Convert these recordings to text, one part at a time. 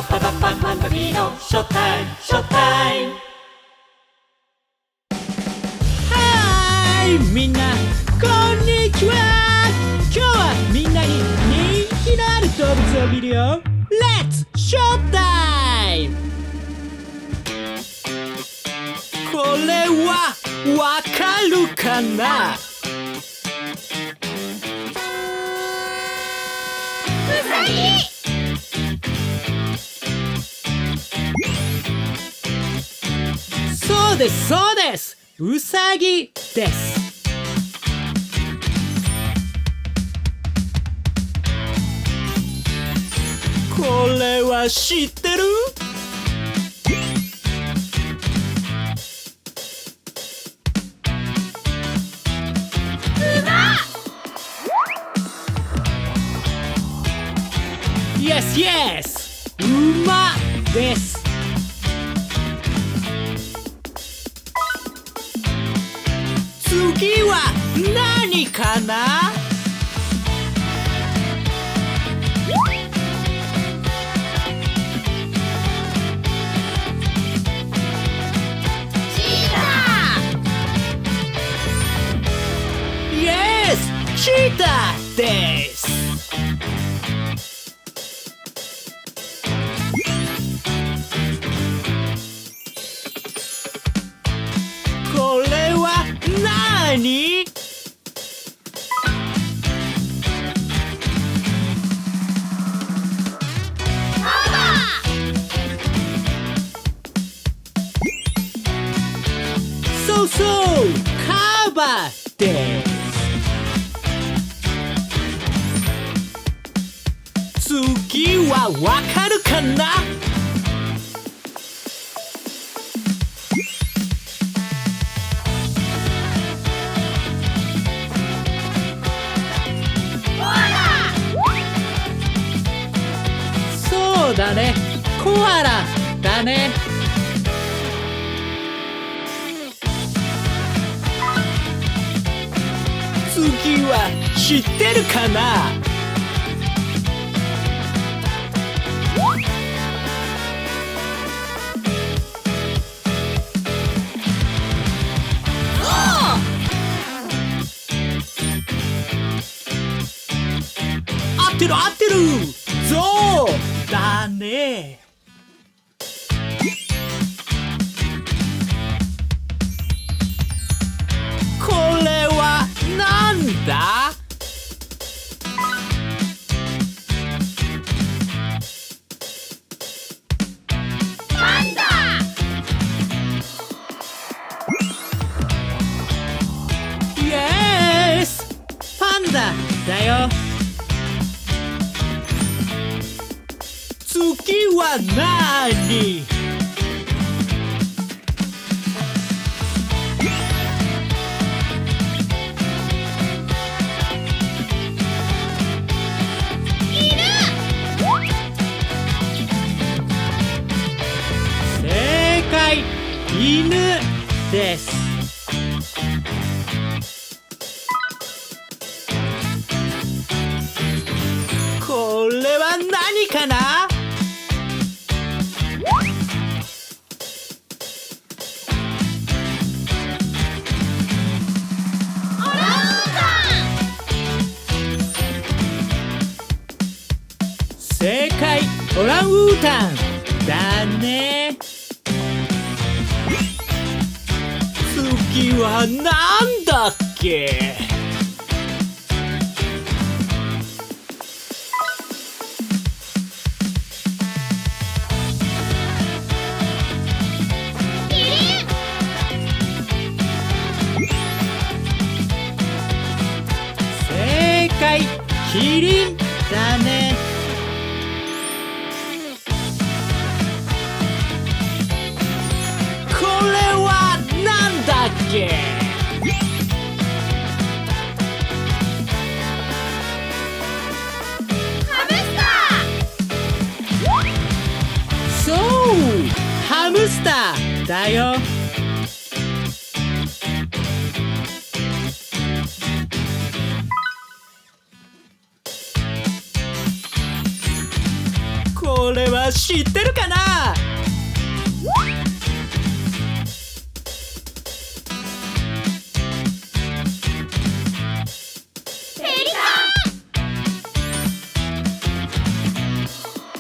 パンダビのショータイムショータイム。はーいみんなこんにちは。今日はみんなに人気のある動物を見るよ。レッツショータイム。これはわかるかな？うさぎ。そうですそうです、うさぎです。これは知ってる？Yes, yes! 馬です。次は何かな？チーター。Yes! チーターです。これは何？そうそう、カバです。次はわかるかな？そうだね、コアラだね。次は知ってるかな？合ってる合ってる、ゾウだね。これはなんだ？パンダ。イエス、パンダだよ。次は何？正解、犬です。これは何かな？正解、オランウータンだね。次はなんだっけ？正解、キリンだね。これはなんだっけ？ハムスター。そう、ハムスターだよ。ここれは知ってるかな？ペリカン。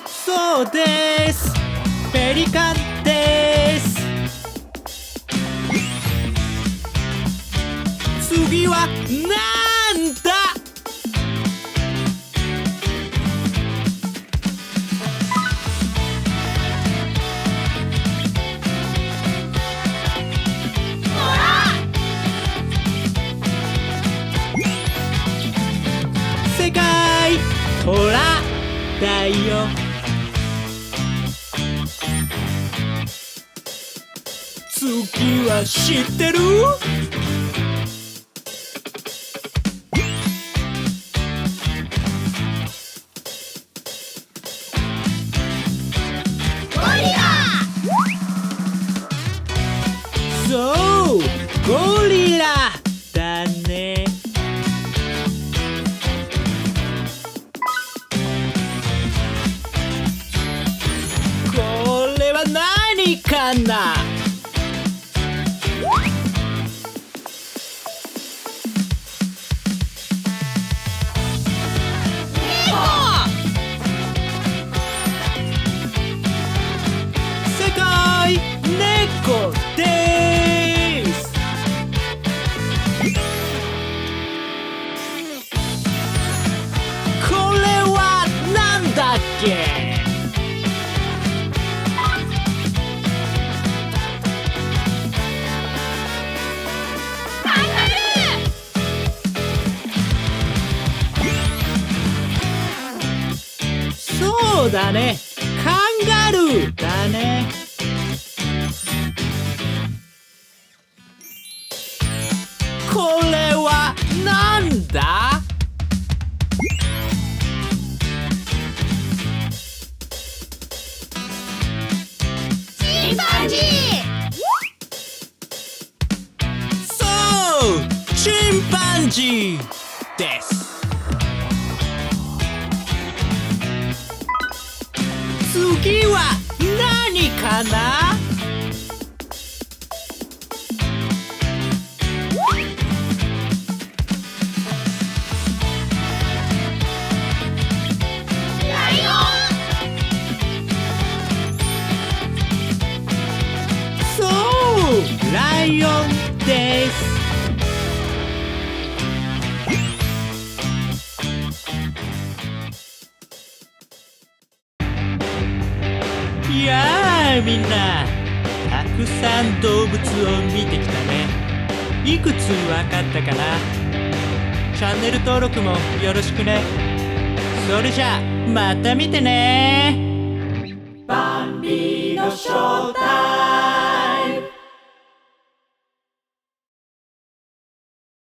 そうです。ペリカンです。次はなんだ？正解！トラだよ。次は知ってる？ゴリラ。そう、ゴリラだね。これは何かな？正解！猫です。これはなんだっけ？カンガルー。そうだね、カンガルーだね。これはなんだ？チンパンジー。そう、チンパンジーです。次は何かな？ライオン。そう、ライオンです。いやーみんな、たくさん動物を見てきたね。いくつわかったかな？チャンネル登録もよろしくね。それじゃあまた見てね。バンビの正体